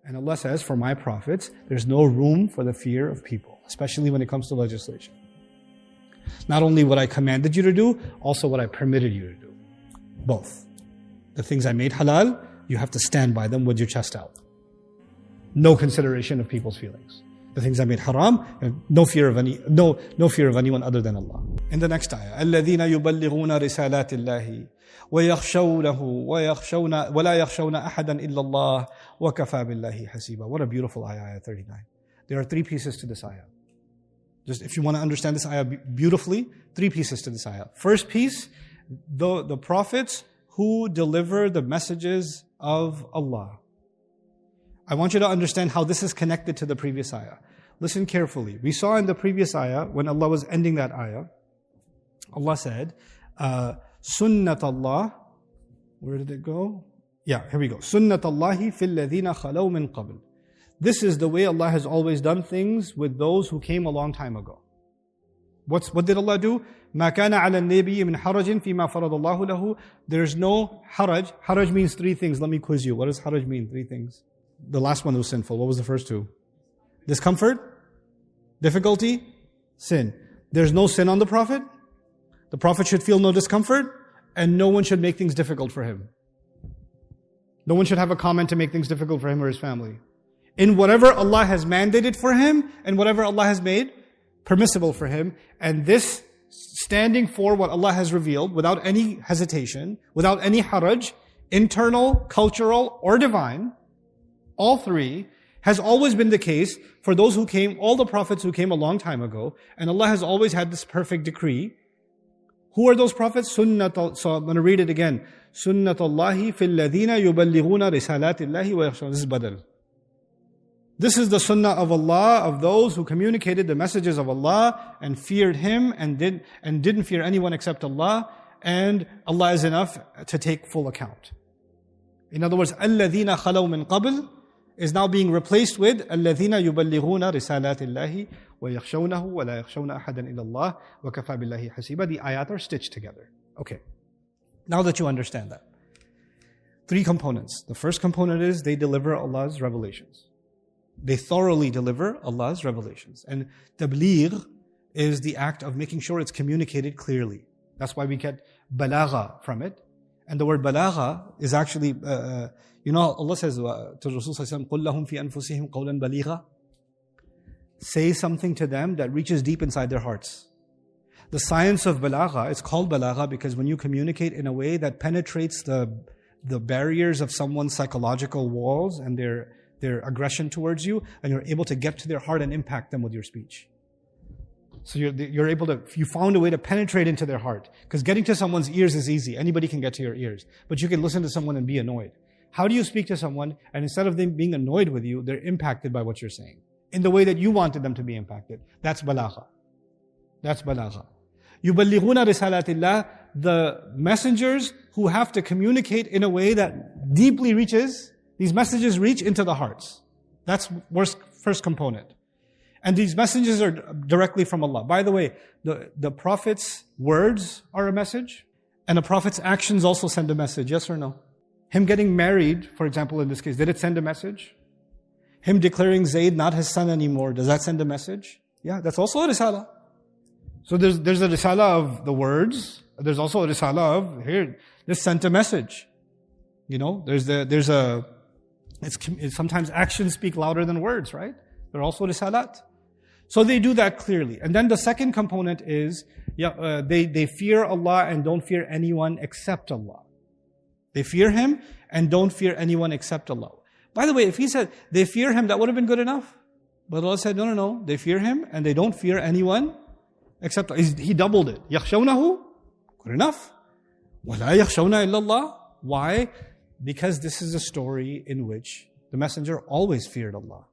And Allah says, for my prophets, there's no room for the fear of people, especially when it comes to legislation. Not only what I commanded you to do, also what I permitted you to do. Both. The things I made halal, you have to stand by them with your chest out. No consideration of people's feelings. The things I made haram, no fear of anyone other than Allah. In the next ayah, الَّذِينَ يُبَلِّغُونَ رِسَالَاتِ اللَّهِ وَيَخْشَوْنَهُ وَلَا يَخْشَوْنَ أَحَدًا إِلَّا اللَّهِ وَكَفَى بِاللَّهِ حَسِيبًا. What a beautiful ayah, ayah 39. There are 3 pieces to this ayah. Just if you want to understand this ayah beautifully, 3 pieces to this ayah. First piece, the prophets who deliver the messages of Allah. I want you to understand how this is connected to the previous ayah. Listen carefully. We saw in the previous ayah, when Allah was ending that ayah, Allah said, Sunnat Allah, where did it go? Yeah, here we go. Sunnat Allahi fil ladhina khalaw min qabl. This is the way Allah has always done things with those who came a long time ago. What did Allah do? مَا كَانَ عَلَى النَّبِيِّ مِنْ حَرَجٍ فِي مَا فَرَضَ اللَّهُ لَهُ. There's no haraj. Haraj means 3 things. Let me quiz you. What does haraj mean? 3 things. The last one was sinful. What was the first 2? Discomfort, difficulty, sin. There's no sin on the Prophet. The Prophet should feel no discomfort, and no one should make things difficult for him. No one should have a comment to make things difficult for him or his family. In whatever Allah has mandated for him, and whatever Allah has made permissible for him, and this standing for what Allah has revealed without any hesitation, without any haraj, internal, cultural, or divine, all 3, has always been the case for those who came, all the prophets who came a long time ago, and Allah has always had this perfect decree. Who are those prophets? So I'm going to read it again. Sunnat Allahi fil ladhina yuballighuna risalati Allahi wa yakhshawna. This is badal. This is the sunnah of Allah, of those who communicated the messages of Allah and feared Him and didn't fear anyone except Allah, and Allah is enough to take full account. In other words, الَّذِينَ خَلَوْا مِنْ قَبْلِ is now being replaced with الَّذِينَ يُبَلِّغُونَ رِسَالَاتِ اللَّهِ وَيَخْشَوْنَهُ وَلَا يَخْشَوْنَ أَحَدًا إِلَّا اللَّهِ وَكَفَى بِاللَّهِ حَسِيبًا. The ayat are stitched together. Okay. Now that you understand that. 3 components. The first component is they deliver Allah's revelations. They thoroughly deliver Allah's revelations. And tabligh is the act of making sure it's communicated clearly. That's why we get balagha from it. And the word balagha is actually, Allah says to Rasul sallallahu alaihi wasallam, قُلْ لَهُمْ فِي أَنفُسِهِمْ قَوْلًا بَلِيغًا. Say something to them that reaches deep inside their hearts. The science of balagha, it's called balagha because when you communicate in a way that penetrates the barriers of someone's psychological walls and their aggression towards you, and you're able to get to their heart and impact them with your speech. So you found a way to penetrate into their heart. Because getting to someone's ears is easy. Anybody can get to your ears. But you can listen to someone and be annoyed. How do you speak to someone, and instead of them being annoyed with you, they're impacted by what you're saying in the way that you wanted them to be impacted? That's balagha. That's balagha. يُبَلِّغُونَ رِسَالَاتِ اللَّهِ. The messengers who have to communicate in a way that deeply reaches, these messages reach into the hearts. That's first component. And these messages are directly from Allah. By the way, the Prophet's words are a message, and a Prophet's actions also send a message, yes or no? Him getting married, for example, in this case, did it send a message? Him declaring Zayd not his son anymore, does that send a message? Yeah, that's also a risala. So there's a risala of the words, there's also a risala of, here, this sent a message. Sometimes actions speak louder than words, right? They're also risalat. So they do that clearly. And then the second component is, they fear Allah and don't fear anyone except Allah. They fear Him and don't fear anyone except Allah. By the way, if He said they fear Him, that would have been good enough. But Allah said, no. They fear Him and they don't fear anyone except Allah. He doubled it. يَخْشَوْنَهُ. Good enough. وَلَا يَخْشَوْنَ إِلَّا اللَّهِ. Why? Because this is a story in which the messenger always feared Allah.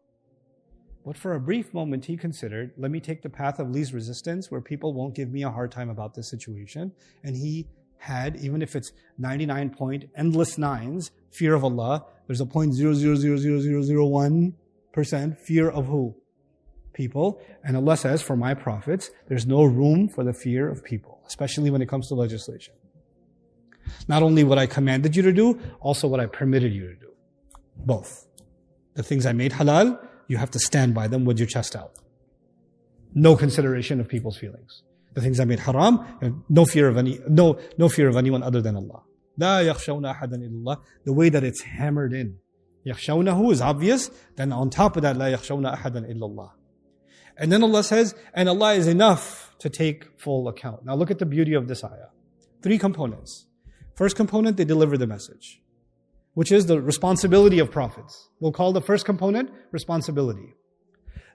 But for a brief moment he considered, let me take the path of least resistance where people won't give me a hard time about this situation. And he had, even if it's 99 point, endless nines, fear of Allah. There's a 0.000001% fear of who? People. And Allah says, for my prophets, there's no room for the fear of people, especially when it comes to legislation. Not only what I commanded you to do, also what I permitted you to do. Both. The things I made halal, you have to stand by them with your chest out. No consideration of people's feelings. The things I made haram, no fear of anyone other than Allah. لا يخشون أحدا إلا الله. The way that it's hammered in. يخشونه is obvious. Then on top of that, لا يخشون أحدا إلا الله. And then Allah says, and Allah is enough to take full account. Now look at the beauty of this ayah. 3 components. First component, they deliver the message, which is the responsibility of prophets. We'll call the first component responsibility.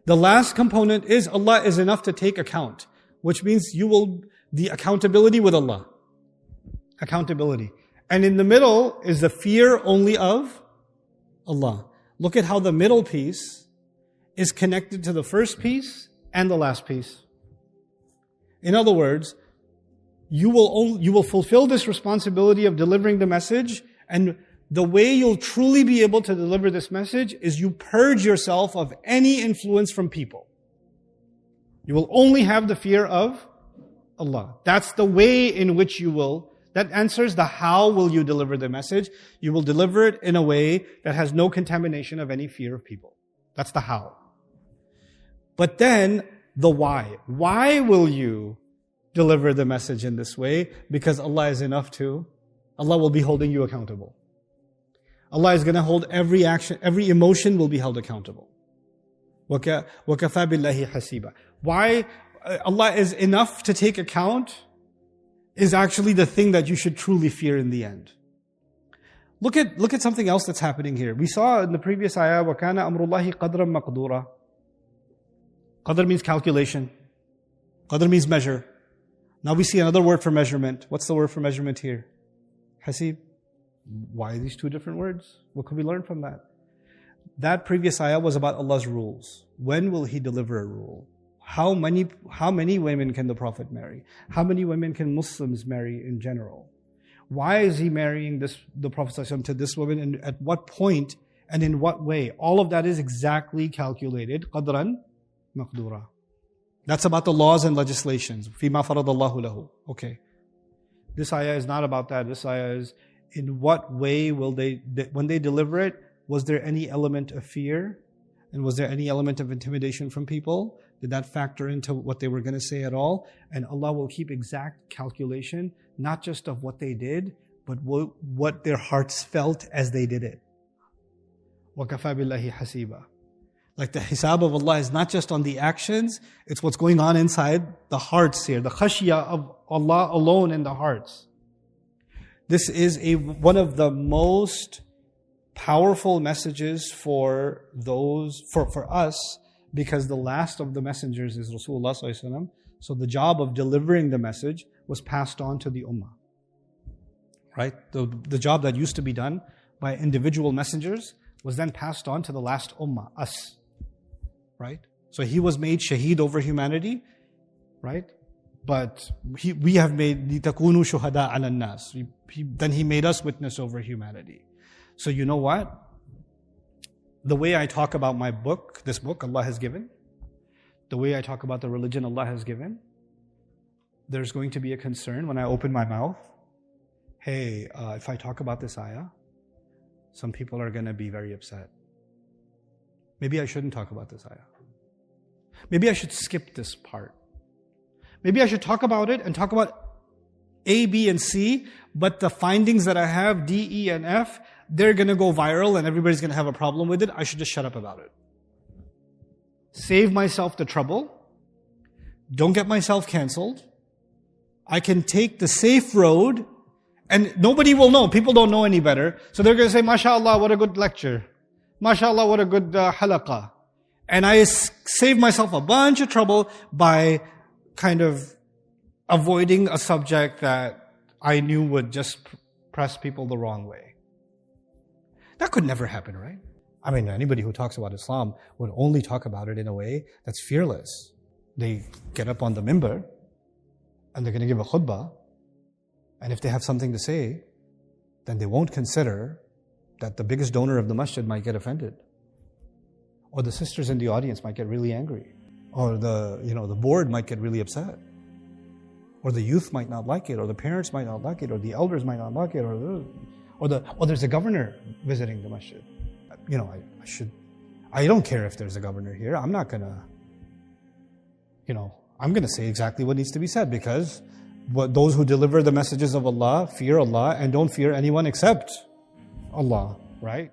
The last component is Allah is enough to take account, which means the accountability with Allah. Accountability. And in the middle is the fear only of Allah. Look at how the middle piece is connected to the first piece and the last piece. In other words, you will fulfill this responsibility of delivering the message, and the way you'll truly be able to deliver this message is you purge yourself of any influence from people. You will only have the fear of Allah. That's the way in which you will. That answers the how will you deliver the message. You will deliver it in a way that has no contamination of any fear of people. That's the how. But then the why. Why will you deliver the message in this way? Because Allah is enough to. Allah will be holding you accountable. Allah is going to hold every action, every emotion will be held accountable. وَكَفَى بِاللَّهِ حَسِيبًا. Why Allah is enough to take account is actually the thing that you should truly fear in the end. Look at something else that's happening here. We saw in the previous ayah, وَكَانَ أَمْرُ اللَّهِ قَدْرًا مَقْدُورًا. Qadr means calculation. Qadr means measure. Now we see another word for measurement. What's the word for measurement here? Hasib. Why these 2 different words? What could we learn from that? That previous ayah was about Allah's rules. When will He deliver a rule? How many women can the Prophet marry? How many women can Muslims marry in general? Why is he marrying the Prophet ﷺ to this woman, and at what point and in what way? All of that is exactly calculated. Qadran maqdura. That's about the laws and legislations. فِيمَا فَرَضَ اللَّهُ لَهُ. Okay. This ayah is not about that. This ayah is, in what way will when they deliver it, was there any element of fear? And was there any element of intimidation from people? Did that factor into what they were going to say at all? And Allah will keep exact calculation, not just of what they did, but what their hearts felt as they did it. وَكَفَى بِاللَّهِ حَسِيبًا. Like the hisab of Allah is not just on the actions, it's what's going on inside the hearts here. The khashya of Allah alone in the hearts. This is one of the most powerful messages for us, because the last of the messengers is Rasulullah ﷺ. So the job of delivering the message was passed on to the ummah. Right? The job that used to be done by individual messengers was then passed on to the last ummah, us. Right? So he was made shaheed over humanity, right? But we have made لِتَكُونُوا شُهَدَاءَ عَلَى النَّاسِ. Then he made us witness over humanity. So you know what? The way I talk about my book, this book Allah has given, the way I talk about the religion Allah has given, there's going to be a concern when I open my mouth. Hey, if I talk about this ayah, some people are going to be very upset. Maybe I shouldn't talk about this ayah. Maybe I should skip this part. Maybe I should talk about it and talk about A, B, and C, but the findings that I have, D, E, and F, they're going to go viral and everybody's going to have a problem with it. I should just shut up about it. Save myself the trouble. Don't get myself canceled. I can take the safe road and nobody will know. People don't know any better. So they're going to say, MashaAllah, what a good lecture. MashaAllah, what a good halaqah. And I save myself a bunch of trouble by kind of avoiding a subject that I knew would just press people the wrong way. That could never happen, right? I mean, anybody who talks about Islam would only talk about it in a way that's fearless. They get up on the mimbar and they're going to give a khutbah, and if they have something to say, then they won't consider that the biggest donor of the masjid might get offended, or the sisters in the audience might get really angry, or the board might get really upset, or the youth might not like it, or the parents might not like it, or the elders might not like it, or there's a governor visiting the masjid. I should I don't care if there's a governor here. I'm not going to, I'm going to say exactly what needs to be said, because those who deliver the messages of Allah fear Allah and don't fear anyone except Allah, right?